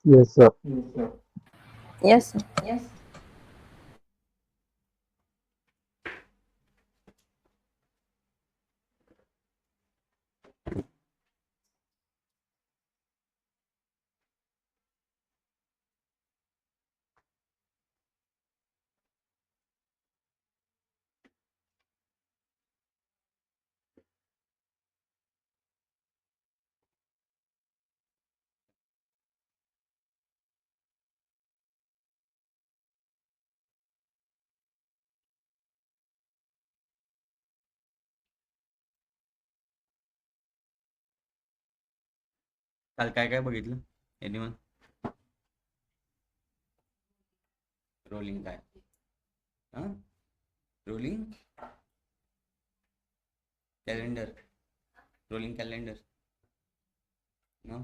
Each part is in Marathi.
Yes, sir. Yes, sir. काल काय काय बघितलं एनिवन? रोलिंग काय? हा, रोलिंग कॅलेंडर. रोलिंग कॅलेंडर ना.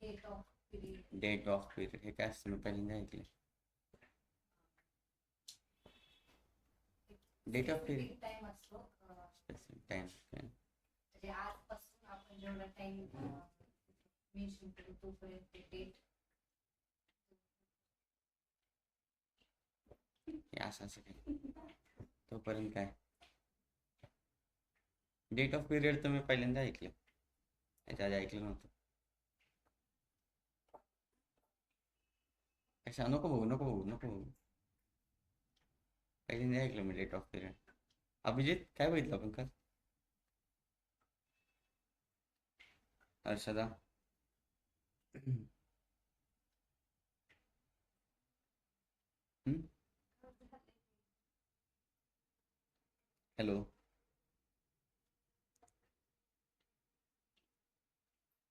डेट ऑफ पिरियड हे काय असतं? मी पहिल्यांदा ऐकले. Date of period specific time. हे असं असं काय तोपर्यंत काय? डेट ऑफ पिरियड तर मी पहिल्यांदा ऐकलं, याच्या आधी ऐकलं नव्हतं. कशा? नको बघू नको बघू नको बघू, पहिल्यांदा ऐकलं मी डेट ऑफ पिरियड. अभिजित काय बघितलं आपण काल? Harshada hello.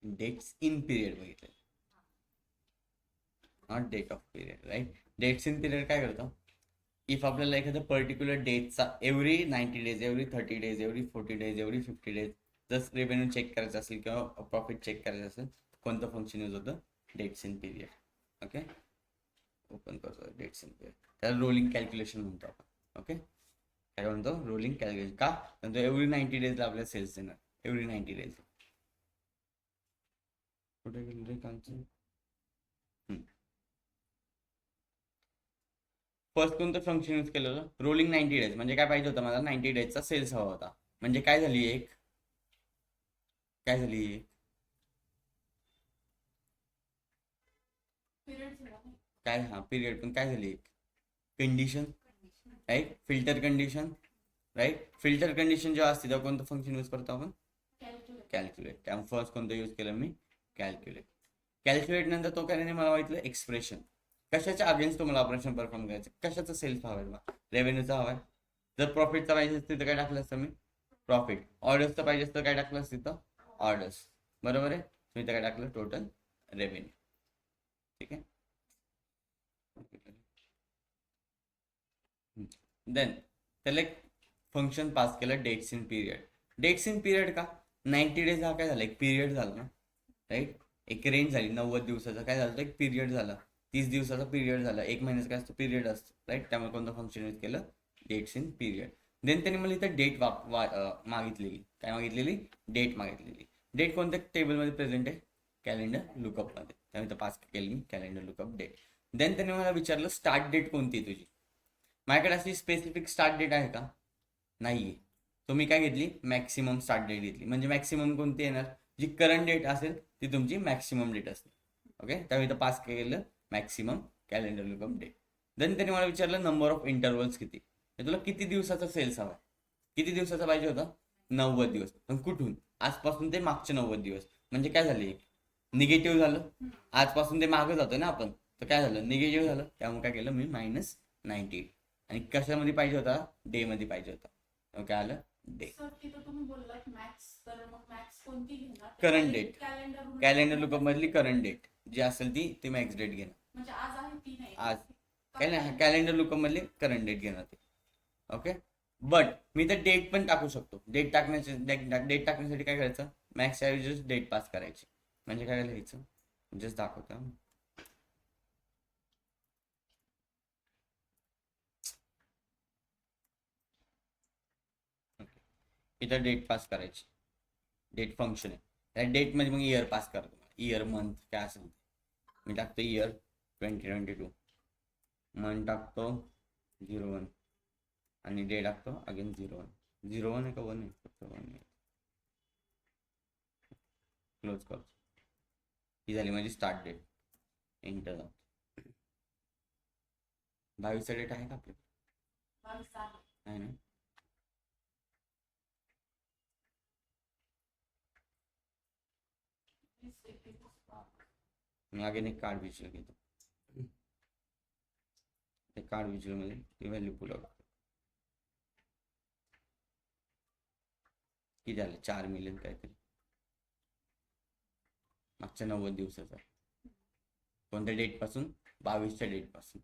Dates in period बघितलं, not date of period, right. Dates in period काय करतो? इफ आपल्याला एखाद्या पर्टिक्युलर डेटचा every 90 days, every 30 days, every 40 days, every 50 days जर रेव्हेन्यू चेक करायचं असेल किंवा प्रॉफिट चेक करायचं असेल, कोणतं फंक्शन यूज होतं? Dates in period. Okay, open करतो डेट्स इन पिरियड. त्याला रोलिंग कॅल्क्युलेशन म्हणतो आपण. ओके, काय म्हणतो? Rolling calculation. का? कारण तो एव्हरी 90 डेजला आपल्याला सेल्स देणार, एव्हरी 90 डेज. कुठे गेलं रे कालचं? फर्स्ट कोणतं फंक्शन यूज केलं होतं? Rolling 90 days. म्हणजे काय पाहिजे होतं मला? 90 डेजचा सेल्स हवा होता. म्हणजे काय झाली एक, काय झाली एक, काय, हा पिरियड, पण काय झाली एक condition, right. Filter condition, right. Filter condition जेव्हा असते तेव्हा कोणतं फंक्शन यूज करतो आपण? कॅल्क्युलेट. त्यामुळे फर्स्ट कोणतं यूज केलं मी? कॅल्क्युलेट. कॅल्क्युलेट नंतर तो काय नाही मला माहितलं एक्सप्रेशन. कशाच्या अगेन्स्ट तुम्हाला ऑपरेशन परफॉर्म करायचं? कशाचं सेल्स हवं आहे? रेव्हेन्यूचा हवा आहे. जर प्रॉफिटचा पाहिजे असतं तर काय टाकलं असतं मी? प्रॉफिट. ऑर्डर्सचं पाहिजे असतं काय टाकलं असतं तिथं? ऑर्डर्स. बरोबर आहे. मी इथं काय टाकलं? Total revenue. ठीक आहे. देन त्याला एक फंक्शन पास केलं dates in period. Dates in period का? 90 डेज हा काय झाला? एक पिरियड झाला ना, राईट. एक रेंज झाली 90 दिवसाचा. काय झालं? एक पिरियड झाला. 30 दिवसाचा पिरियड झाला. एक महिन्याचा काय असतो? पिरियड असतो, राईट. त्यामुळे कोणतं फंक्शन यूज केलं? Dates in period. देन त्यांनी मला इथं डेट मागितलेली. काय मागितलेली? डेट मागितलेली. डेट कोणत्या टेबलमध्ये प्रेझेंट आहे? कॅलेंडर लुकअपमध्ये. त्यामुळे इथं पास केली मी कॅलेंडर लुकअप डेट. देन त्यांनी मला विचारलं स्टार्ट डेट कोणती आहे तुझी. माझ्याकडे अशी स्पेसिफिक स्टार्ट डेट आहे का? नाही आहे. तो मी काय घेतली? मॅक्सिमम स्टार्ट डेट घेतली. म्हणजे मॅक्सिमम कोणती येणार? जी करंट डेट असेल ती तुमची मॅक्सिमम डेट असते. ओके, त्यामुळे इथं पास केलं maximum calendar lookup date. Then त्यांनी मला विचारलं नंबर ऑफ इंटरवल्स किती. तुला किती दिवसाचा सेल्स हवा? किती दिवसाचा पाहिजे होता? 90 दिवस. पण कुठून? आजपासून ते मागचे 90 दिवस. म्हणजे काय झाले? निगेटिव्ह झालं. आजपासून ते मागं जातं ना आपण, तर काय झालं? निगेटिव्ह झालं. त्यामुळे काय केलं मी? -90. आणि कशामध्ये पाहिजे होता? डे मध्ये पाहिजे होता. काय आलं? Day. Current date. Calendar lookup मधली करंट डेट जी असेल ती मॅक्स डेट घेणार. आज काय नाही, कॅलेंडर लुकअप मधली करंट डेट घेणार ते. ओके, बट मी तर डेट पण टाकू शकतो. डेट टाकण्यासाठी काय करायचं? मॅक्स ऐवजी डेट पास करायची. म्हणजे काय लिहायचं? जस्ट दाखवतो. इथं डेट पास करायची. डेट फंक्शन आहे त्या डेट मध्ये मग इयर पास करतो. इयर मंथ काय असेल मी टाकतो इयर 2022, मंथ टाकतो 01 आणि डे टाकतो अगेन 01. 01 आहे का 1 आहे? फक्त 1 आहे. क्लोज करतो. ही झाली माझी स्टार्ट डेट. एंटर जातो. 22चा डेट आहे का आपल्याकडे? आहे ना. मी अगेन एक कार्ड विचार घेतो. ते कार्ड विचारमध्ये ती व्हॅल्यू पुल आउट. किती झालं? 4 मिलियन काहीतरी मागच्या 90 दिवसाचा. कोणत्या डेट पासून? 22च्या डेट पासून.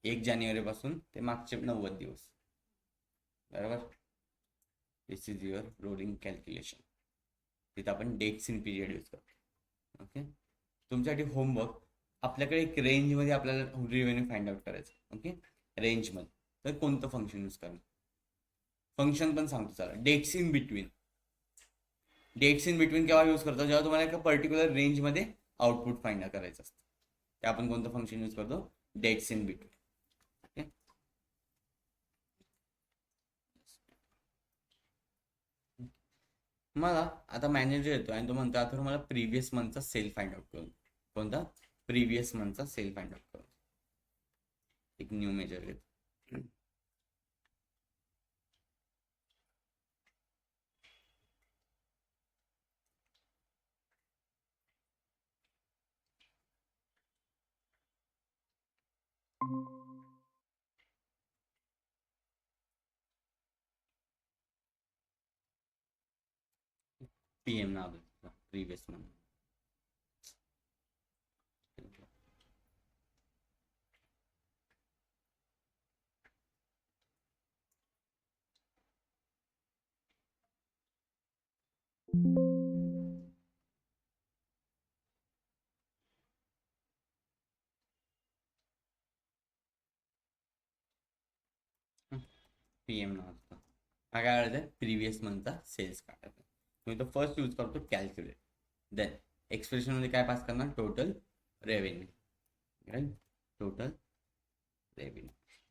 1 जानेवारी पासून ते मागचे 90 दिवस. बरोबर. दिस इज युअर रोलिंग कॅल्क्युलेशन. तिथं आपण डेट्स इन पिरियड यूज करतो. ओके. तुमच्यासाठी होमवर्क, आपल्याकडे एक रेंजमध्ये आपल्याला रेव्हेन्यू फाइंड आउट करायचं. ओके. रेंजमध्ये तर कोणतं फंक्शन यूज करणार? फंक्शन पण सांगतो चला. Dates in between. Dates in between केव्हा यूज करतो? जेव्हा तुम्हाला एका पर्टिक्युलर रेंजमध्ये आउटपुट फाइंड करायचं असतं, ते आपण कोणतं फंक्शन यूज करतो? Dates in between. ओके. मला आता मॅनेजर येतो आणि तो म्हणतो आता मला प्रिव्हियस मंथचा सेल फाइंड आउट करून. कोणता? प्रिव्हियस मंथचा सेल फाइंड आउट करून. एक न्यू मेजर घेतो. PM नाव देतो प्रिव्हियस मंथ. PM नाव देतो. हा काय करायचं? प्रिव्हियस मंथचा सेल्स काढायचा. मी तो फर्स्ट यूज करतो कॅल्क्युलेट. देन एक्सप्रेशनमध्ये काय पास करणार? Total revenue. Right. Total revenue.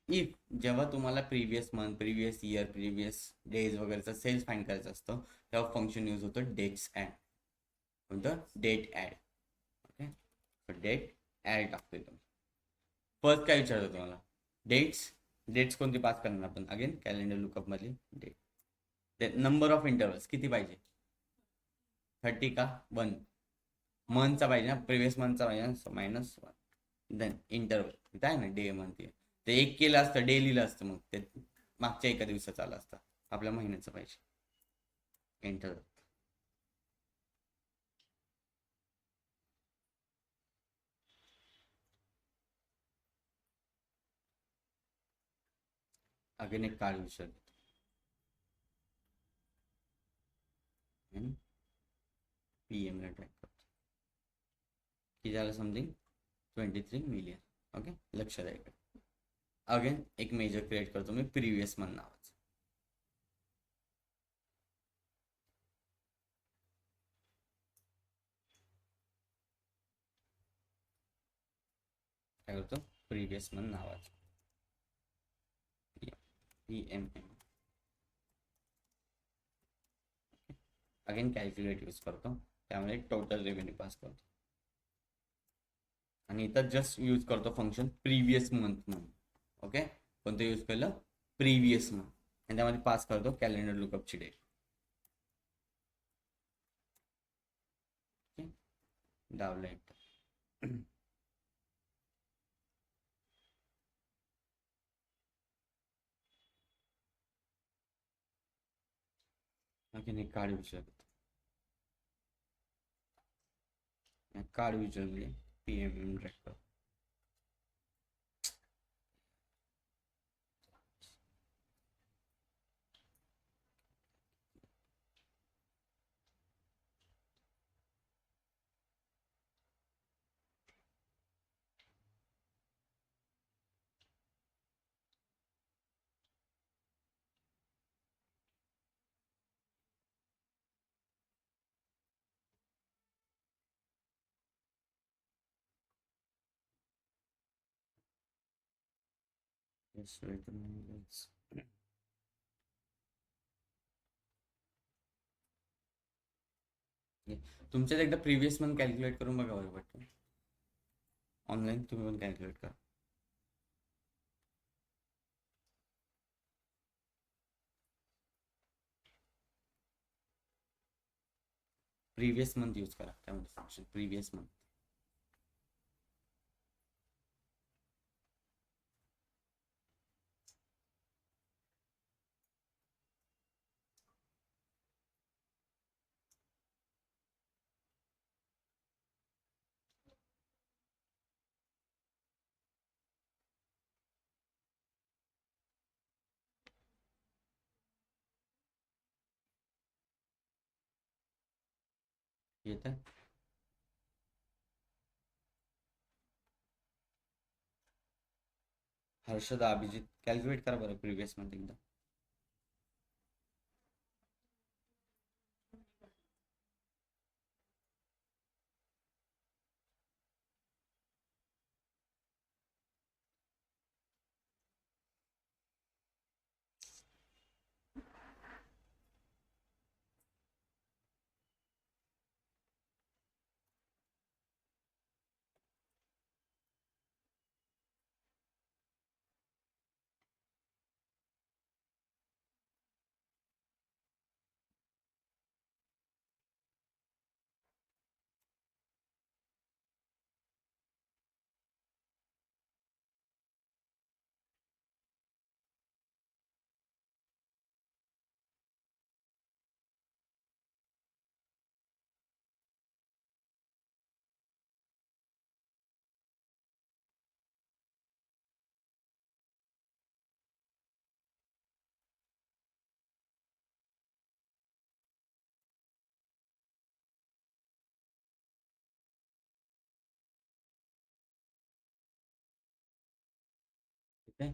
If जेव्हा तुम्हाला previous month, previous year, previous days वगैरेचा सेल्स फाइंड करायचं असतं, तेव्हा फंक्शन यूज होतं डेट्स ॲड. कोणतं? Date add. Okay. Date add टाकतोय तुम्ही. फर्स्ट काय विचारतो तुम्हाला? डेट्स. डेट्स कोणती पास करणार आपण? अगेन कॅलेंडर लुकअप मधली डेट. नंबर ऑफ इंटरवल्स किती पाहिजे? 30 का 1? मंथचा पाहिजे ना, प्रिव्हियस मंथचा पाहिजे ना, -1. देन इंटरवल इथं आहे ना, डे मंथ. ते एक केलं असतं, डे लिहिलं असतं, मग ते मागच्या एका दिवसाचं आलं असतं. आपल्या महिन्याचं पाहिजे. एंटर. अगेन एक कार्ड विचार. PM ला ट्रॅक करतो. किती झालं? Something 23 million. ओके. लक्षात आहे. अगेन एक मेजर क्रिएट करतो मी प्रिव्हियस मंथ नावाचं. काय करतो? प्रिव्हियस मंथ नावाचं. PMM. अगेन कॅल्क्युलेट यूज करतो, त्यामुळे टोटल रेव्हेन्यू पास करतो. आणि इथं जस्ट यूज करतो फंक्शन प्रिव्हियस मंथ म्हणून. ओके. कोणतं यूज केलं? Previous month. आणि त्यामध्ये पास करतो कॅलेंडर लुकअपची डेट. ओके. दाबलं एंटर. अगेन एक कार्ड विचारतो. कार्ड विचारले PM ट्रॅक करतो. Yes, wait a minute. तुमच्यात एकदा प्रिव्हियस मंथ कॅल्क्युलेट करून बघा बरं वाटतं. ऑनलाईन तुम्ही पण कॅल्क्युलेट करा. प्रिव्हियस मंथ यूज करा त्यामध्ये फंक्शन प्रिव्हियस मंथ. येत आहे. हर्षद अभिजित कॅल्क्युलेट करा बरं प्रिव्हियस मंथ एकदा. ठीक आहे.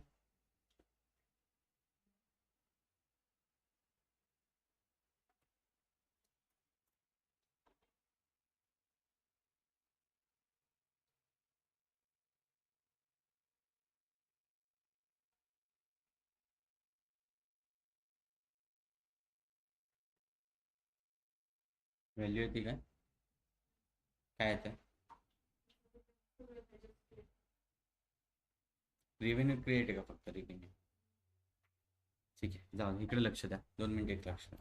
व्हॅल्यू येते काय काय येतं. रेव्हेन्यू क्रिएट आहे का फक्त रेव्हेन्यू. ठीक आहे जाऊ इकडे लक्ष द्या 2 मिनिट एक लक्ष द्या.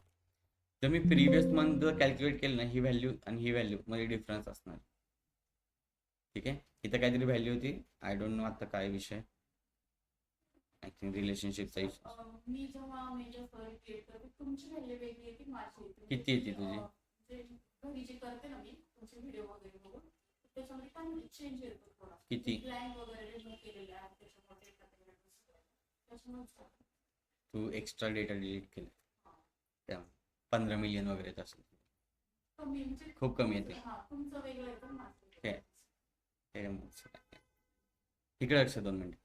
जर मी प्रिव्हियस मंथ जर कॅल्क्युलेट केलं ना ही व्हॅल्यू आणि ही व्हॅल्यू मध्ये डिफरन्स असणार. ठीक आहे इथं काहीतरी व्हॅल्यू होती आय डोंट नो आता काय विषय. आय थिंक रिलेशनशिपचा इश्यू. मी जेव्हा मेजर क्रिएट करते तुमची व्हॅल्यू वेगळी येते माझी किती येते तुझी. घरी जे करते ना मी तुमचे व्हिडिओ वगैरे बघून त्याच्यामध्ये पण चेंज येतो थोडा. किती ब्लँक वगैरे रिमूव्ह केलेले आहे त्याच्यामध्ये त्याच्यामुळे तू एक्स्ट्रा डेटा डिलीट केला त्या 15 मिलियन वगैरे येत असेल. कमी म्हणजे खूप कमी येते. तुमचं वेगळं येतं माझं. इकडे लक्ष 2 मिनिट.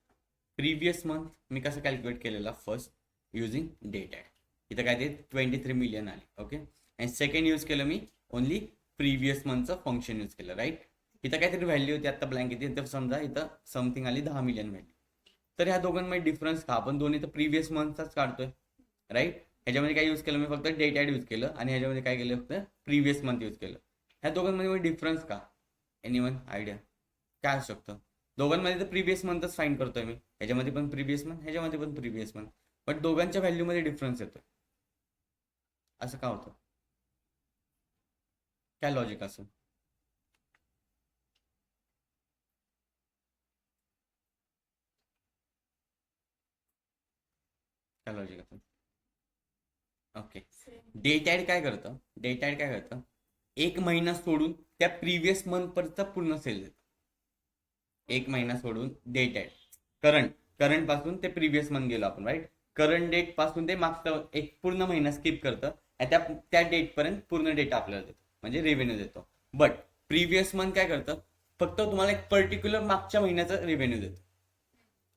प्रिव्हियस मंथ मी कसं कॅल्क्युलेट केलेला फर्स्ट युजिंग डेट ॲड. इथं काय ते 23 मिलियन आले. ओके आणि सेकंड यूज केलं मी ओनली प्रिव्हियस मंथचं फंक्शन यूज केलं राईट. इथं काहीतरी व्हॅल्यू होती आता ब्लँक येते तर समजा इथं समथिंग आली 10 मिलियन व्हॅल्यू. तर ह्या दोघांमध्ये डिफरन्स का आपण दोन्ही तर प्रिव्हियस मंथचाच काढतोय राईट. ह्याच्यामध्ये काय यूज केलं मी फक्त डेट ॲड यूज केलं आणि ह्याच्यामध्ये काय केलं फक्त प्रिव्हियस मंथ यूज केलं. ह्या दोघांमध्ये डिफरन्स का एनीवन आयडिया काय असू शकतं. दोघांमध्ये तर प्रिव्हियस मंथच फाईंड करतोय मी. ह्याच्यामध्ये पण प्रिव्हियस मंथ ह्याच्यामध्ये पण प्रिव्हियस मंथ बट दोघांच्या व्हॅल्यूमध्ये डिफरन्स येतोय. असं का होतं काय लॉजिक असं. काय लॉजिक असं. ओके डेट ॲड काय करतं. डेट ॲड काय करतं एक महिना सोडून त्या प्रिव्हियस मंथ पर्यंत पूर्ण सेल देतं. एक महिना सोडून डेट ॲड करंट पासून ते प्रिव्हियस मंथ गेलो आपण राईट. करंट डेट पासून ते मागचा एक पूर्ण महिना स्किप करतं त्या डेट पर्यंत पूर्ण डेटा आपल्याला देतो म्हणजे रेव्हेन्यू देतो. बट प्रिव्हियस मंथ काय करतं फक्त तुम्हाला एक पर्टिक्युलर मागच्या महिन्याचा रेव्हेन्यू देतो.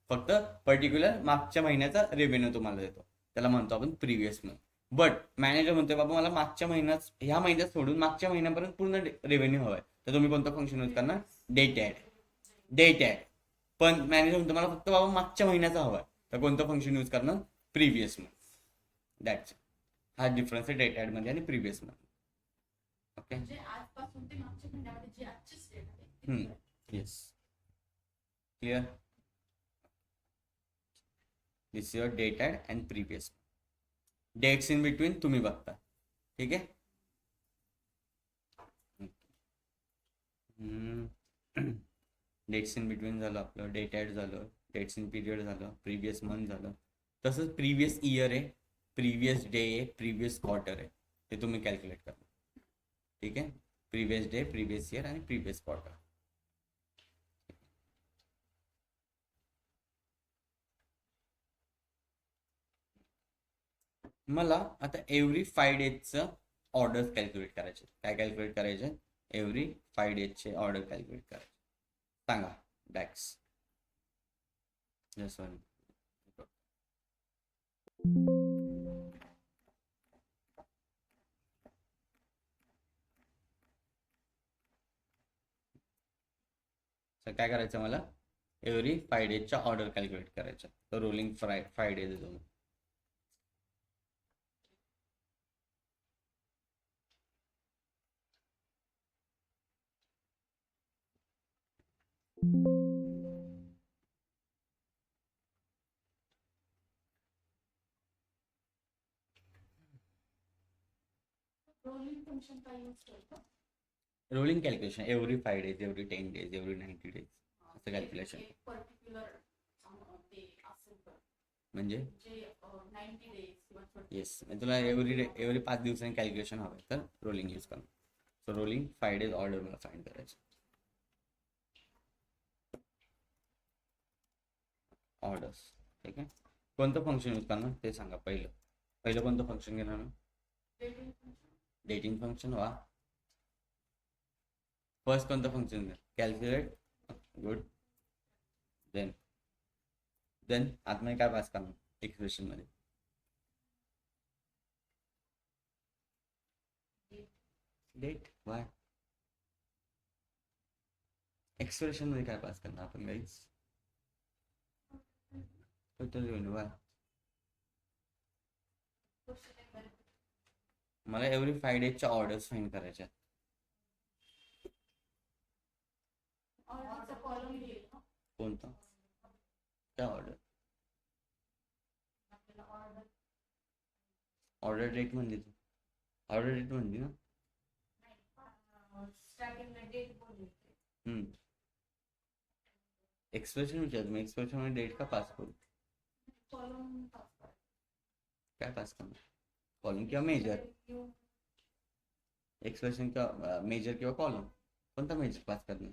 फक्त पर्टिक्युलर मागच्या महिन्याचा रेव्हेन्यू तुम्हाला देतो त्याला म्हणतो आपण प्रिव्हियस मंथ. बट मॅनेजर म्हणतोय बाबा मला मागच्या महिन्यात ह्या महिन्यात सोडून मागच्या महिन्यापर्यंत पूर्ण रेव्हेन्यू हवाय तर तुम्ही कोणतं फंक्शन यूज करणार डेट ॲड. पण मॅनेजर म्हणतो मला फक्त बाबा मागच्या महिन्याचा हवाय तर कोणतं फंक्शन यूज करणार? Previous month. दॅट्स हा डिफरन्स आहे डेट ॲडमध्ये आणि प्रिव्हियस मंथ. ओके. म्हणजे आजपासून ते मागच्या महिन्यामध्ये जी आजची डेट आहे ती करायची. Yes. Clear? This is your date add and previous. Dates in between तुम्ही बघता. ठीक आहे. डेट्स इन बिटवीन झालं आपलं, डेट ॲड झालं, डेट्स इन पिरियड झालं, प्रिव्हियस मंथ झालं. तसंच प्रिव्हियस इयर आहे, प्रिव्हियस डे आहे, प्रिव्हियस क्वार्टर आहे. ते तुम्ही कॅल्क्युलेट करा. ठीक आहे. प्रिव्हियस डे, प्रिव्हियस इयर आणि प्रिव्हियस क्वार्टर. मला आता एव्हरी 5 डेजचं ऑर्डर्स कॅल्क्युलेट करायचे. काय कॅल्क्युलेट करायचे? एव्हरी 5 डेजचे ऑर्डर कॅल्क्युलेट करायचे. सांगा बॅक्स. Just one. काय करायचं मला? एव्हरी 5 डेजच्या ऑर्डर कॅल्क्युलेट करायच्या. तर रोलिंग 5 डेज आहे. रोलिंग फंक्शन काय यूज करतो? Rolling calculation every 5 days, every 10 days, every 90 days असं कॅल्क्युलेशन. एक पर्टिक्युलर ते असेल तर म्हणजे जे 90 डेज किंवा 30. येस, तुला एव्हरी 5 दिवसांनी कॅल्क्युलेशन हवं तर रोलिंग यूज करणार. सो रोलिंग 5 डेज ऑर्डर मला फाइंड करायचं. ऑर्डर्स. ठीक आहे. कोणतं फंक्शन यूज करणार ते सांगा. पहिलं कोणतं फंक्शन घेणार मी? Dating function. वा. फर्स्ट कोणतं फंक्शन घ्या? कॅल्क्युलेट. गुड. देन आतमध्ये काय पास करणार एक्सप्रेशन मध्ये? डेट. वाय? एक्सप्रेशन मध्ये काय पास करणार आपण गाईज? Total revenue. वाय? मला एव्हरी 5 डेजच्या ऑर्डर्स फाइंड करायच्या. ऑर्डरचा कॉलम येईल ना कोणता? काय ऑर्डर? आपल्याला ऑर्डर ऑर्डर डेट म्हणली तू? ऑर्डर डेट म्हणली ना? स्टार्टिंगला डेट बोलली. एक्सप्रेशन विचार. मी एक्सप्रेशन मध्ये डेट का पास करू? कॉलम पास करायचं. काय पास करणार? कॉलम किंवा मेजर? एक्सप्रेशन किंवा मेजर किंवा कॉलम? कोणता मेजर पास करणार?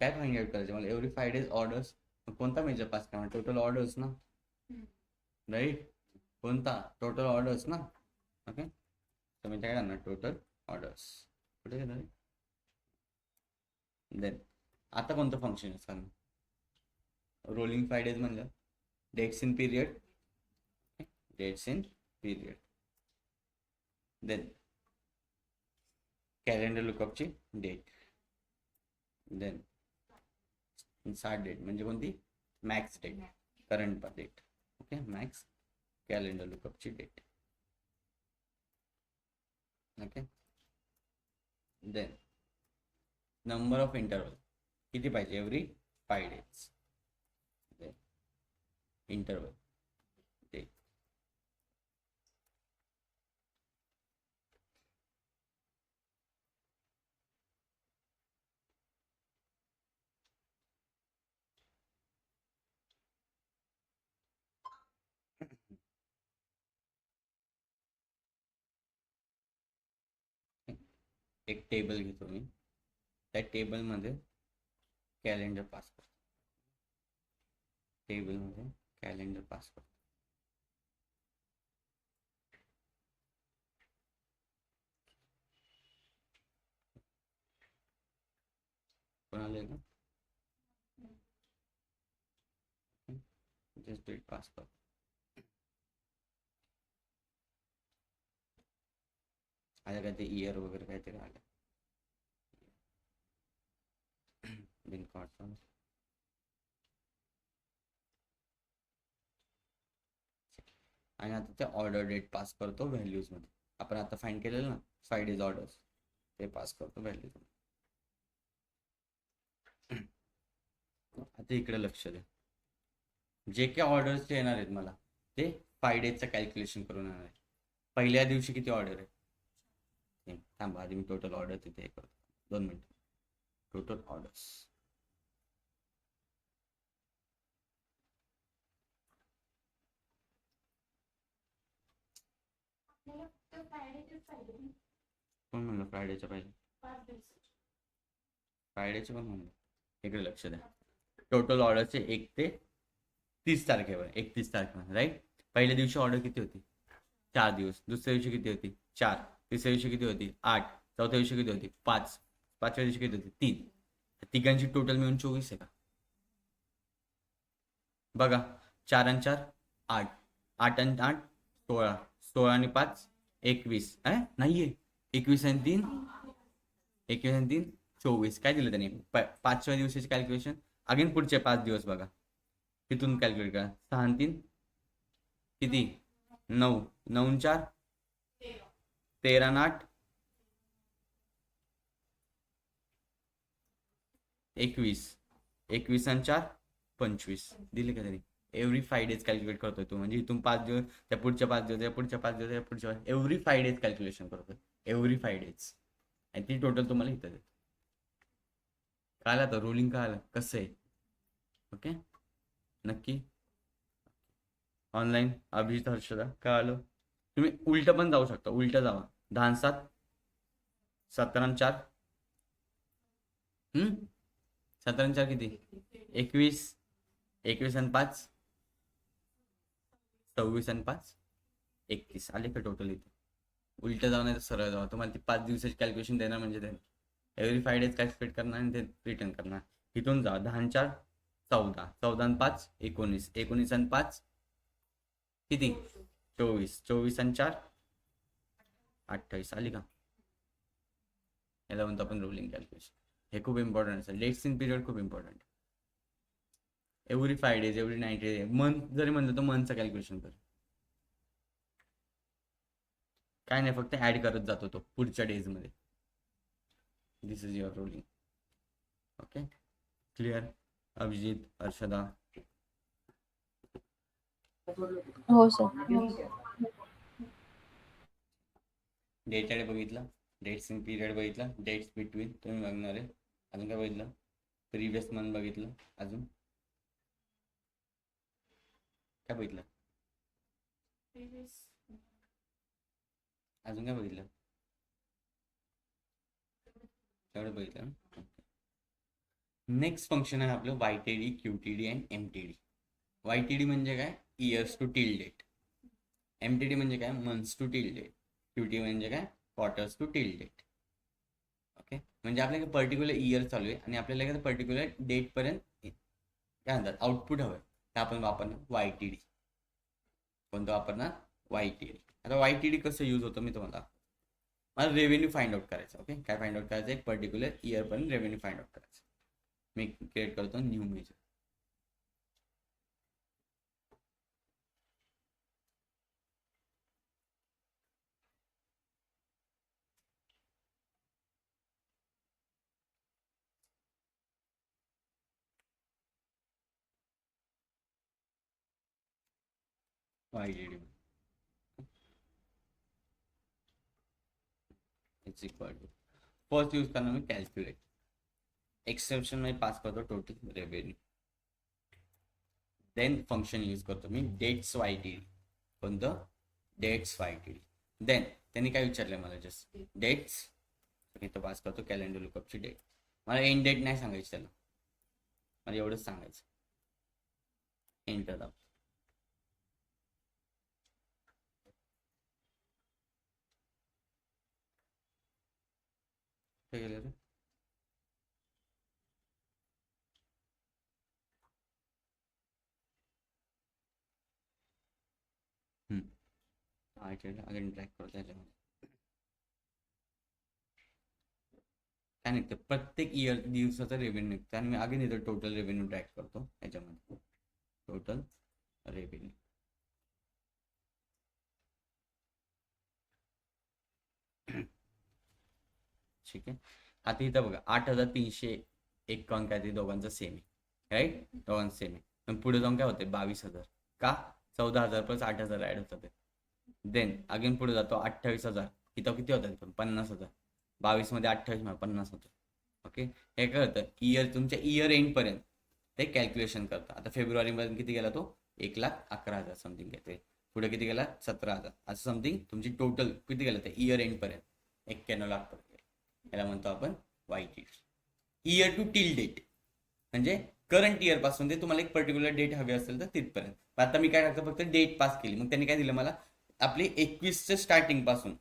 काय फाइंड आउट करायचं मला? Every 5 days orders. कोणता मेजर पास करणार? टोटल ऑर्डर्स ना, राईट? कोणता? टोटल ऑर्डर्स ना. ओके. तर मी काय करणार? Total orders. कुठे घेणार? देन आता कोणतं फंक्शन यूज करणार? रोलिंग 5 डेज म्हणलं dates in period. Dates in period. Then calendar लुकअपची डेट. देन स्टार्ट डेट म्हणजे कोणती? Max date, current date. Okay. Max calendar लुकअपची date. Okay. Then number of interval किती पाहिजे? Every 5 days. Interval date. एक टेबल घेतो मी. त्या टेबलमध्ये कॅलेंडर पास करतो. टेबलमध्ये कॅलेंडर पास करतो. कोणाला का? जस्ट डेट पास करतो. आता काय ते इयर वगैरे काहीतरी आलं. बिन कॉटन आणि आता ते ऑर्डर डेट पास करतो व्हॅल्यूजमध्ये. आपण आता फाईंड केलेलं ना 5 days ऑर्डर्स, ते पास करतो व्हॅल्यूज. आता इकडे लक्ष द्या, जे काही ऑर्डर्स येणार आहेत मला ते 5 days कॅल्क्युलेशन करून येणार आहे. पहिल्या दिवशी किती ऑर्डर आहे थांबा आधी मी टोटल ऑर्डर तिथे हे करतो, 2 मिनिट. टोटल ऑर्डर्स आपल्याला फक्त फ्रायडेचेच पाहिजे ना, कोण म्हणलं फ्रायडेच्या पाहिजे? 5 दिवसाचे. फ्रायडेचे पण म्हणलं. इकडे लक्ष द्या, टोटल ऑर्डरचे 1 ते 30 तारखेवर, 31 तारखेवर राईट. पहिल्या दिवशी ऑर्डर किती होती? 4 दिवस. दुसऱ्या दिवशी किती होती? 4. तिसऱ्या दिवशी किती होती? 8. चौथ्या दिवशी किती होती? 5. पाचव्या दिवशी किती होती? 3. तिघांची टोटल मिळून 24 आहे का? बघा, 4 आणि 4 8, 8 आणि 8 16, 16 आणि 5 21. नाहीये, 21 आणि 3 21 आणि 3 24. काय दिलं त्याने? पाचव्या दिवसाची कॅल्क्युलेशन. अगेन पुढचे 5 दिवस बघा, तिथून कॅल्क्युलेट करा. 6 आणि 3 किती? 9. 9 आणि 4 13 आणि 8 21. 21 आणि 4 25. दिले का त्यांनी? एव्हरी 5 days कॅल्क्युलेट करतोय तो. म्हणजे इथून 5 दिवस, त्या पुढच्या 5 दिवस, त्या पुढच्या 5 दिवस, त्या पुढच्या एव्हरी 5 days कॅल्क्युलेशन करतोय. Every 5 days. आणि ती टोटल तुम्हाला इथं देतो. कळलं आता रोलिंग? कळलं कसं आहे? ओके, नक्की ऑनलाईन अभिजित हर्षदा कळलं. तुम्ही उलट पण जाऊ शकता, उलट जावा. 10 आणि 7 17 आणि 4 17 आणि 4 किती? 21. 21 आणि 5 26 आणि 5 31. आले का टोटल इथे? उलट जाऊ नाही तर सरळ जावा. तुम्हाला ती 5 दिवसाची कॅल्क्युलेशन देणार, म्हणजे ते एव्हरी 5 days कॅल्क्युलेट करणार आणि ते रिटर्न करणार. इथून जा. 10 आणि 4 14, 14 आणि 5 19, 19 आणि 5 किती? 24, 24 आणि 4 28. आली का? याला म्हणतो आपण रोलिंग कॅल्क्युलेशन. हे खूप इम्पॉर्टंट आहे. डेट्स इन पिरियड खूप important. Every 5 days, every 90 days, month जरी म्हणलं तर मंथचं कॅल्क्युलेशन कर. काय नाही, फक्त ऍड करत जातो तो पुढच्या डेजमध्ये. This is your rolling. Okay, clear? Abhijit, Harshada? हो सर. डेट बघितला, डेट्स इन पिरियड बघितला, डेट्स बिटवीन तुम्ही बघणार आहे. अजून काय बघितलं? प्रिव्हियस मंथ बघितलं. अजून काय बघितलं? अजून काय बघितलं? तेवढं बघितलं ना. नेक्स्ट फंक्शन आहे आपलं YTD, QTD and MTD. YTD म्हणजे काय? Years to till date. MTD म्हणजे काय? Months to till date. QT म्हणजे काय? Quarters to till date. Okay, म्हणजे आपल्याला पर्टिक्युलर इयर चालू आहे आणि आपल्याला एखाद्या पर्टिक्युलर डेट पर्यंत काय म्हणतात आउटपुट हवं, तर आपण वापरणार YTD. कोणतं वापरणार? YTD. आता YTD कसं यूज होतं मी तुम्हाला, मला रेव्हेन्यू फाइंड आउट करायचं. ओके, काय फाइंड आउट करायचं? एक पर्टिक्युलर इयर पर्यंत रेव्हेन्यू फाइंड आउट करायचं. मी क्रिएट करतो new measure. YTD it's equal to, first use करणार मी कॅल्क्युलेट. एक्सेप्शन मध्ये पास करतो total revenue. Then function use करतो मी डेट्स YTD. कोणतं? Dates YTD. देन त्यांनी काय विचारलं मला? Just dates. इथं पास करतो कॅलेंडर लुकअपची डेट. मला एंड डेट नाही सांगायची त्याला, मला एवढंच सांगायचं. एंटर दाब. काय केलं रे? अगेन ट्रॅक करतो त्याच्यामध्ये. काय निघतं? प्रत्येक इयर दिवसाचा रेव्हेन्यू निघतं आणि मी अगेन इथं टोटल रेव्हेन्यू ट्रॅक करतो याच्यामध्ये. टोटल रेव्हेन्यू ठीक आहे. आता इथं बघा 8,301 काय ते दोघांचं सेम आहे, राईट, दोघांचं सेम आहे. पण पुढे जाऊन काय होते 22,000 का 14,000 प्लस 8,000 ऍड होतात. देन अगेन पुढे जातो 28,000, इथं किती होतात पण 50,000, 22 मध्ये 28 50 होतं. ओके, हे काय होतं इयर, तुमच्या इयर एंड पर्यंत ते कॅल्क्युलेशन करतं. आता फेब्रुवारीमध्ये किती गेला तो 1,11,000 समथिंग घेते, पुढे किती गेला 17,000, असं समथिंग तुमची टोटल किती गेलं ते इयर एंड पर्यंत 91 लाख पर्यंत. याला म्हणतो आपण YTD, year to till date, म्हणजे करंट इयर पासून ते तुम्हाला एक पर्टिक्युलर डेट हवी असेल तर तिथपर्यंत. आता मी काय टाकतो फक्त डेट पास केली, मग त्यांनी काय दिलं मला आपली 21च्या स्टार्टिंग पासून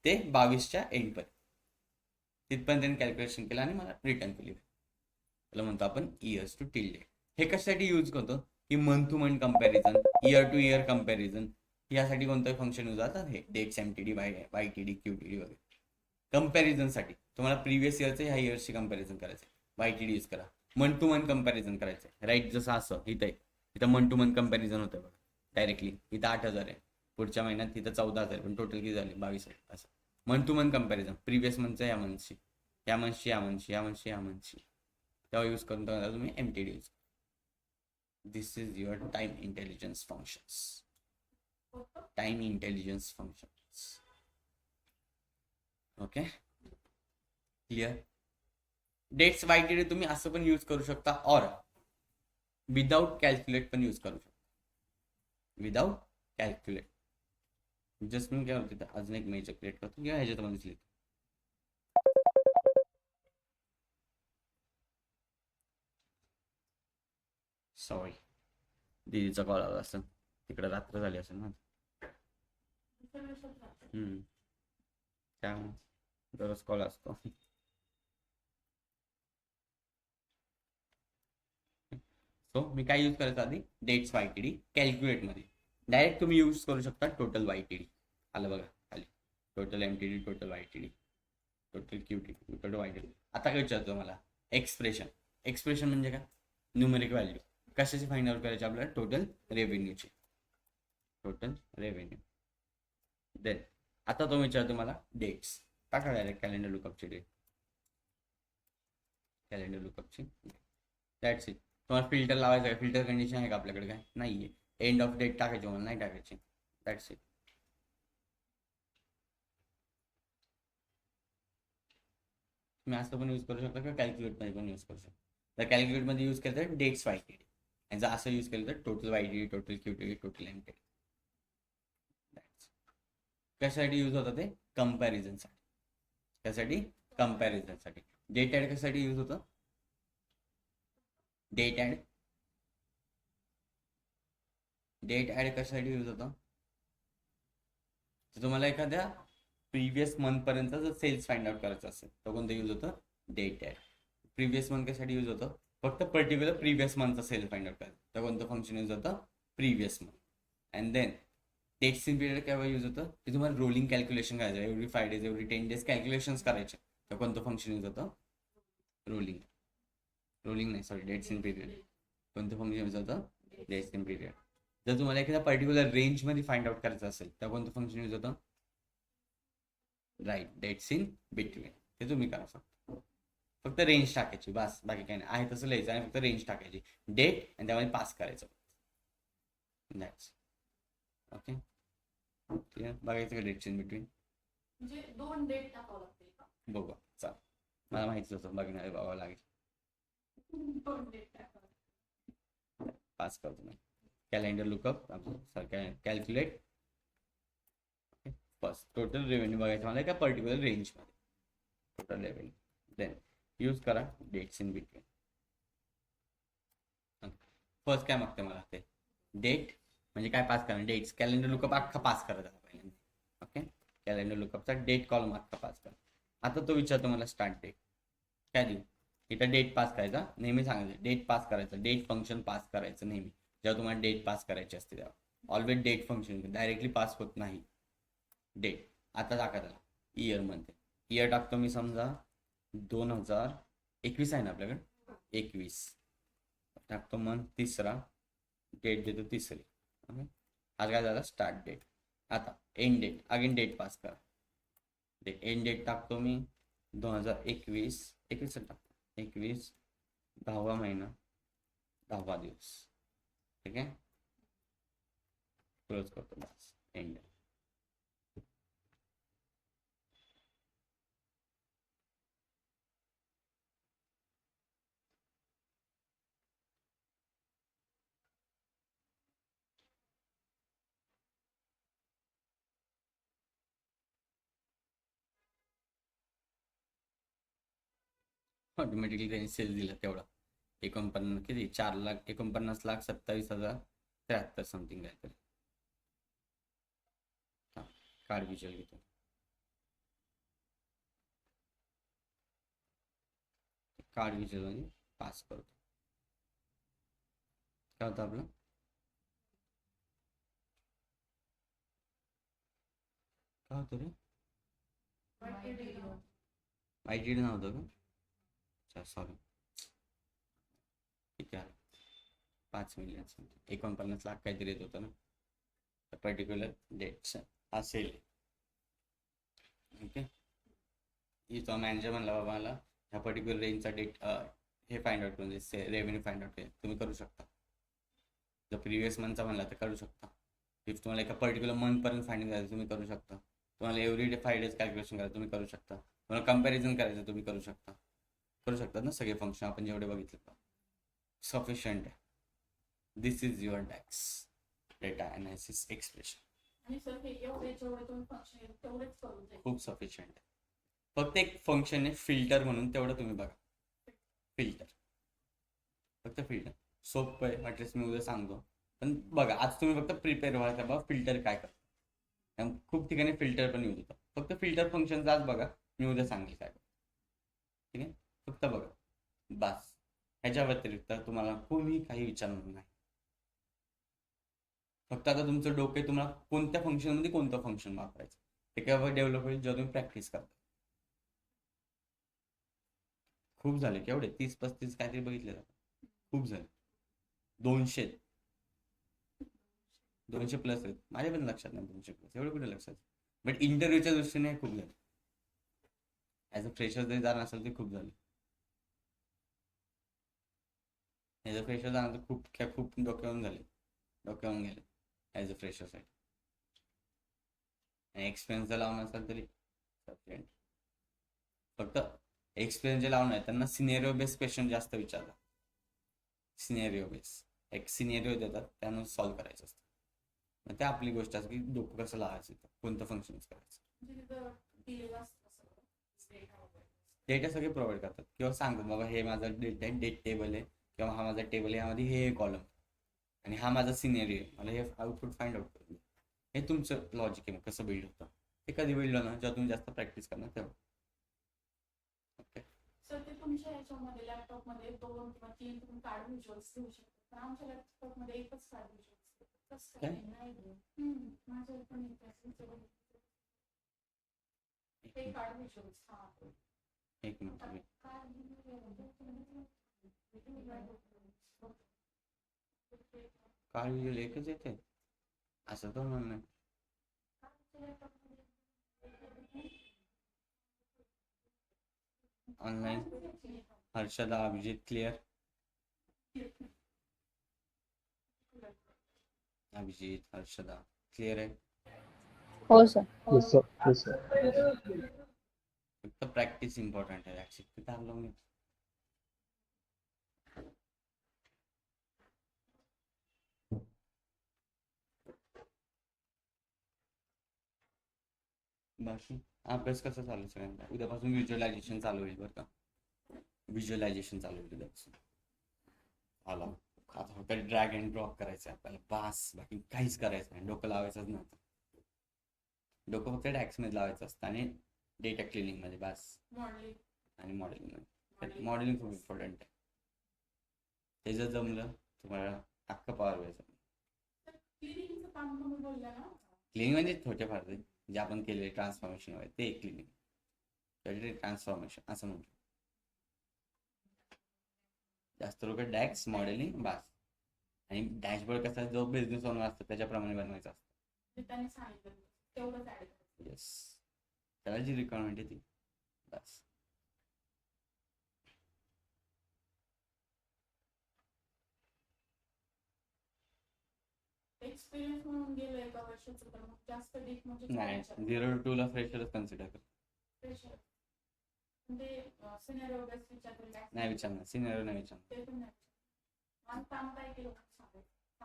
ते 22च्या एंड पर्यंत तिथपर्यंत त्यांनी कॅल्क्युलेशन केलं आणि मला रिटर्न केली. त्याला म्हणतो आपण इयर्स टू टिल डेट. हे कशासाठी यूज करतो की month to month comparison, year to year comparison, यासाठी कोणतं फंक्शन यूज होतात हे डेट्स MTD YTD QTD वगैरे कंपॅरिझनसाठी. तुम्हाला प्रिव्हियस इयरचं ह्या इयर्सची कंपॅरिझन करायचं YTD यूज करा. मंथ टू मंथ कंपॅरिझन करायचं, राईट, जसं असं इथं मंथ टू मंथ कंपॅरिझन होतं बघा डायरेक्टली. इथं 8,000 आहे, पुढच्या महिन्यात तिथं 14,000, पण टोटल किती झाले 22,000. असं month to month comparison, previous मंथचं या मंथशी, या मंथशी या मंथशी, या मंथशी या मंथशी, तेव्हा यूज करून तुम्ही MTD use. This is your time intelligence functions, time intelligence functions. Okay, clear. Dates YTD तुम्ही असं पण यूज करू शकता, और विदाउट कॅल्क्युलेट पण यूज करू शकता. विदाउट कॅल्क्युलेट जस्ट मी काय होते अजून एक मेजर क्रिएट करतो किंवा ह्याच्यातमध्येच लिहितो. सॉरी, दीदीचा कॉल आला असेल, तिकडे रात्र झाली असेल ना. त्यामुळे दररोज कॉल असतो. सो मी काय यूज करायचं आधी डेट्स YTD कॅल्क्युलेटमध्ये. डायरेक्ट तुम्ही यूज करू शकता टोटल YTD. आलं बघा खाली total MTD, total YTD, total QTD, total YTD. आता काय विचारतो मला एक्सप्रेशन. एक्सप्रेशन म्हणजे काय, न्यूमेरिक व्हॅल्यू कशाची फाइंड आउट करायची आपल्याला, टोटल रेव्हेन्यूची, टोटल रेव्हेन्यू. देन आता तो विचारतो मला डेट्स, टाका डायरेक्ट कॅलेंडर लुकअपची डेट, कॅलेंडर लुकअपची, दॅट्स इट. तुम्हाला फिल्टर लावायचं आहे, फिल्टर कंडिशन आहे का आपल्याकडे, काय नाही आहे. एंड ऑफ डेट टाकायची मला नाही टाकायची, दॅट्स इट. तुम्ही असं पण यूज करू शकता किंवा कॅल्क्युलेटमध्ये पण यूज करू शकता. तर कॅल्क्युलेटमध्ये यूज केलं तर डेट्स YTD, आणि जर असं यूज केलं तर total YTD, total QTD, total MTD. कशासाठी यूज होतं ते कंपॅरिझनसाठी. कशासाठी कंपॅरिझनसाठी. डेट ॲड कशासाठी यूज होतं, डेट ॲड कशासाठी यूज होतं, तर तुम्हाला एखाद्या प्रिव्हियस मंथ पर्यंत जर सेल्स फाइंड आउट करायचं असेल तर कोणतं यूज होतं, डेट ॲड. प्रिव्हियस मंथ कशासाठी यूज होतं, फक्त पर्टिक्युलर प्रिव्हियस मंथचा सेल फाइंड आउट करायचं तर कोणतं फंक्शन यूज होतं, previous month. And then dates in period केव्हा यूज होतं, की तुम्हाला रोलिंग कॅल्क्युलेशन करायचं, every 5 days every 10 days calculations करायचे तर कोणतं फंक्शन यूज होतं, रोलिंग नाही सॉरी डेट्स इन पिरियड. कोणतं फंक्शन यूज होतं, डेट्स इन पिरियड. जर तुम्हाला एखाद्या पर्टिक्युलर रेंजमध्ये फाइंड आउट करायचं असेल तर कोणतं फंक्शन यूज होतं, राईट, डेट्स इन बिटवीन. ते तुम्ही करा फक्त रेंज टाकायची बस, बाकी काही नाही आहे तसं लिहायचं आणि फक्त रेंज टाकायची, डेट आणि त्यामध्ये पास करायचं, दॅट्स ओके. बघायचं का डेट्स इन बिटवीन, म्हणजे 2 डेट टाकावं लागते का, बघू चाल, मला माहितीच होतं बघणार बघावं लागेल. 2 डेट टाकावं, पास करतो मी. Calendar lookup calculate first total revenue बघायचं मला एका पर्टिक्युलर रेंजमध्ये, टोटल रेव्हेन्यू. देन यूज करा डेट्स इन बिटवीन. फर्स्ट काय मागते मला ते डेट, म्हणजे काय पास करा, डेट्स कॅलेंडर लुकअप अख्खा पास करायचा पहिल्यांदा. ओके, कॅलेंडर लुकअपचा डेट कॉलम अख्खा पास करा. आता तो विचारतो मला स्टार्ट डेट काय देऊ, इथं डेट पास करायचा, नेहमी सांगायचं डेट पास करायचं, डेट फंक्शन पास करायचं नेहमी जेव्हा तुम्हाला डेट पास करायची असते तेव्हा. Always date function directly pass होत नाही डेट. आता टाका त्याला इयर म्हणते, इयर टाकतो मी समजा 2021 आहे ना आपल्याकडे, 21 टाकतो मंथ तिसरा, डेट देतो तिसरी. ओके, आज काय झाला स्टार्ट डेट. आता end date again date pass करा, एंड डेट टाकतो मी 2021 21 टाकतो 21 10वा महिना 10वा दिवस. ठीक आहे, क्लोज करतो बस, एंड. ऑटोमॅटिकली त्यांनी सेल दिला तेवढा 49 किती 4,49,27,073 समथिंग काहीतरी. कार्ड विचार घेतो. कार्ड विचार म्हणजे पास करतो. काय होतं आपलं, काय होतं रे, ITD नव्हतं का? अच्छा सॉरी, किती आलं 5 मिलियन 49 लाख काहीतरी येत होतं ना, पर्टिक्युलर डेट असेल. ओके, इथं मॅनेजर म्हणला बाबा मला ह्या पर्टिक्युलर रेंजचा डेट हे फाइंड आउट करून रेव्हेन्यू फाइंड आउट तुम्ही करू शकता. जर प्रिव्हियस मंथचा म्हणला तर करू शकता. इफ तुम्हाला एका पर्टिक्युलर मंथपर्यंत फाइंडिंग करायचं तुम्ही करू शकता. तुम्हाला एव्हरी डे 5 डेज कॅल्क्युलेशन करायचं तुम्ही करू शकता. तुम्हाला कंपॅरिझन करायचं तुम्ही करू शकता. करू शकतात ना सगळे फंक्शन आपण जेवढे बघितले तर सफिशियंट आहे. This is your tax data analysis expression. आणि सर हे एवढे जेवढे तुम्ही फंक्शन तेवढेच करून जाईल. खूप सफिशियंट आहे. फक्त एक फंक्शन आहे फिल्टर म्हणून, तेवढं तुम्ही बघा. फिल्टर, फक्त फिल्टर सोपं आहे. ॲड्रेस मी उद्या सांगतो, पण बघा आज तुम्ही फक्त प्रिपेअर व्हायला बाबा फिल्टर काय करतं. खूप ठिकाणी फिल्टर पण यूज होतं. फक्त फिल्टर फंक्शन आज बघा, मी उद्या सांगेल काय. ठीक आहे, फक्त बघा बस. ह्याच्या व्यतिरिक्त तुम्हाला कोणी काही विचारणार नाही. फक्त आता तुमचं डोके तुम्हाला कोणत्या फंक्शनमध्ये कोणतं फंक्शन वापरायचं ते केव्हा डेव्हलप होईल, जेव्हा तुम्ही प्रॅक्टिस करता. खूप झाले केवढे 30-35 काहीतरी बघितले जातात. खूप झाले 200 प्लस आहेत. माझ्या पण लक्षात नाही 200 प्लस एवढे कुठे लक्षात. बट इंटरव्ह्यूच्या दृष्टीने खूप झाले. ॲज अ फ्रेशर जरी जाणार असेल ते खूप झाले. ॲज अ फ्रेशर जाणार तर खूप डोक्यावरून गेले ॲज अ फ्रेशरसाठी. आणि एक्सपिरियन्स जर लावून असेल तरी सफिशियंट. फक्त एक्सपिरियन्स जे लावून आहे त्यांना सिनेरिओ बेस क्वेश्चन जास्त विचारतात. सिनेरिओ बेस एक सिनेरिओ देतात त्यानुसार सॉल्व्ह करायचं असतं. मग ते आपली गोष्ट असते की डोकं कसं लावायचं, कोणतं फंक्शन करायचं. डेटा सगळे प्रोव्हाइड करतात किंवा सांगतात बाबा हे माझं डेट टेबल आहे किंवा हा माझा टेबल आहे, यामध्ये हे कॉलम आणि हा माझा सिनेरिओ आहे, मला हे आउटपुट फाइंड आउट करून. हे तुमचं लॉजिक आहे. मग कसं बिल्ड होतं ते कधी बिल्ड होणार, जेव्हा तुम्ही जास्त प्रॅक्टिस करणार तेव्हा. ओके सर ते तुमच्या ह्याच्यामध्ये लॅपटॉपमध्ये 2 किंवा 3 तुम्ही कार्ड व्हिज्युअल्स देऊ शकता, पण आमच्या लॅपटॉपमध्ये एकच कार्ड व्हिज्युअल्स. कसं काय नाही. माझ्या पण ते कार्ड व्हिज्युअल्स. हा एक मिनिट कार्ड व्हिज्युअल एकच येते असं तर म्हणणं नाही. Online Harshada Abhijit clear. Abhijit Harshada clear आहे. हो sir. Yes, sir. Yes, sir. फक्त प्रॅक्टिस इम्पॉर्टंट आहे. ऍक्च्युली तिथे आलो मी. बाकी अभ्यास कसा चालू आहे सगळ्यांना. उद्यापासून व्हिज्युअलायझेशन चालू होईल बरं का. व्हिज्युअलायझेशन चालू होईल उद्यापासून. आला आता फक्त ड्रॅग अँड ड्रॉप करायचं आपल्याला बास. बाकी काहीच करायचं नाही. डोकं लावायचंच नव्हतं. डोकं फक्त टॅक्समध्ये लावायचं असतं आणि डेटा क्लिनिंग मध्ये बास. आणि मॉडेलिंग मध्ये. मॉडेलिंग खूप इम्पॉर्टंट आहे. ते जर जमलं तुम्हाला अख्खा पॉवर व्हायचं. क्लिनिंगचं काम तुम्ही बोलला ना. क्लिनिंग म्हणजे थोडेफार जे आपण केले ट्रान्सफॉर्मेशन वगैरे ते क्लिनिंग. ट्रान्सफॉर्मेशन असं म्हणतो. जास्त लोक डॅक्स मॉडेलिंग बास. आणि डॅशबोर्ड कसा जो बिझनेस ओनर असतो त्याच्याप्रमाणे बनवायचा असतो. त्यांनी सांगितलं तेवढंच ऍड करायचं. येस, त्याला जी रिक्वायरमेंट आहे ती बस. एक्सपिरियन्स म्हणून गेलं एका वर्षाचं तर मग जास्त डीप म्हणजे नाही 0 to 2 ला फ्रेशरच कन्सिडर कर. प्रेशर म्हणजे सिनियर वगैरे विचारले नाही विचारणार, सिनियर नाही विचारणार. ते पण नाही आणि काम काय केलं सांगायचं.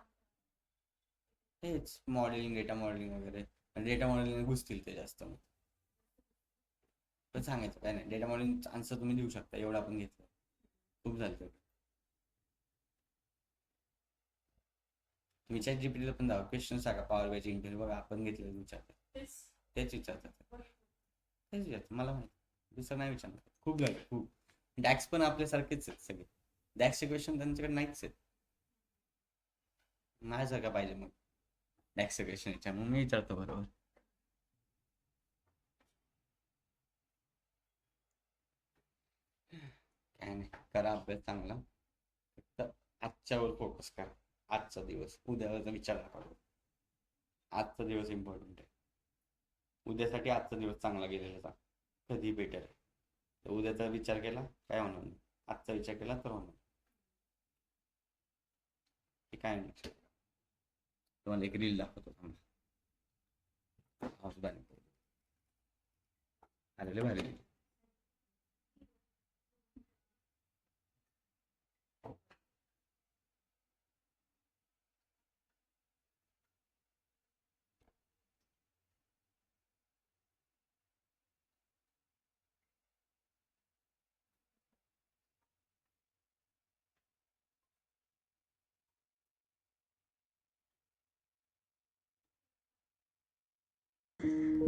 हेच मॉडेलिंग, डेटा मॉडेलिंग वगैरे. डेटा मॉडेलिंग घुसतील ते जास्त. मग पण सांगायचं काय नाही, डेटा मॉडेलिंग आन्सर तुम्ही देऊ शकता, एवढं आपण घेतलं खूप झालं तेवढं. तुम्ही ChatGPT पण जावा, क्वेश्चन सांगा पॉवर बायचे इंटरव्ह्यू बघा, आपण घेतलेलं विचारतात, तेच विचारतात. तेच विचारतात, मला माहिती दुसरं नाही विचारणार. खूप झालं खूप. डॅक्स पण आपल्यासारखेच आहेत सगळे, डॅक्सचे क्वेश्चन त्यांच्याकडे नाहीच आहेत. माझ्यासारखा पाहिजे मग डॅक्सचे क्वेश्चन विचार, मग मी विचारतो बरोबर. काय नाही, करा अभ्यास चांगला, फक्त आजच्यावर फोकस करा. आजचा दिवस, उद्याचा विचार नका करू. आजचा दिवस इम्पॉर्टंट आहे. उद्यासाठी आजचा दिवस चांगला गेलेला कधी बेटर आहे. तर उद्याचा विचार केला काय होणार नाही, आजचा विचार केला तर होणार. हे काय नाही, तुम्हाला एक रील दाखवतो थांबा. अरे लय भारी.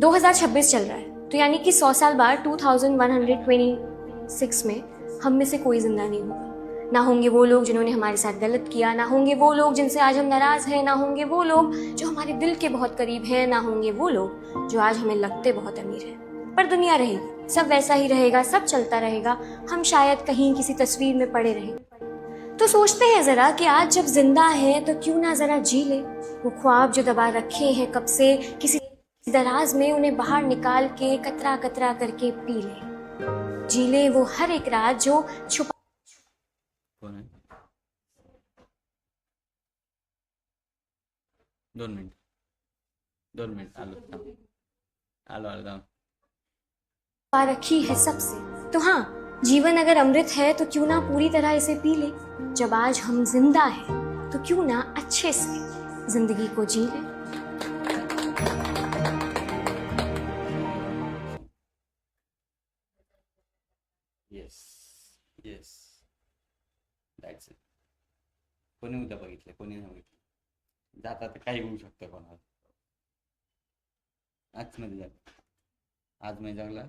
2026 चल रहा है, तो यानी कि 100 साल बाद 2126 में हम में से कोई जिंदा नहीं होगा. ना होंगे वो लोग जिन्होंने हमारे साथ गलत किया, ना होंगे वो लोग जिनसे आज हम नाराज हैं, ना होंगे वो लोग जो हमारे दिल के बहुत करीब हैं, ना होंगे वो लोग जो आज हमें लगते बहुत अमीर हैं. पर दुनिया रहेगी, सब वैसा ही रहेगा, सब चलता रहेगा. हम शायद कहीं किसी तस्वीर में पड़े रहें. तो सोचते हैं जरा कि आज जब जिंदा हैं तो क्यों ना जरा जी ले वो ख्वाब जो दबा रखे हैं कब से किसी दराज में, उन्हें बाहर निकाल के कतरा कतरा करके पी ले. जी ले वो हर एक रात जो छुपा. कोण आहे? 2 मिनिट आलो थांब. आलो रखी है सबसे. तो हाँ, जीवन अगर अमृत है तो क्यों ना पूरी तरह इसे पी ले. जब आज हम जिंदा हैं तो क्यों ना अच्छे से जिंदगी को जी ले. Yes that's it. कोणी उद्या बघितलं, कोणी नाही बघितलं, जाता तर काही होऊ शकतं कोणाला. आज मध्ये जगला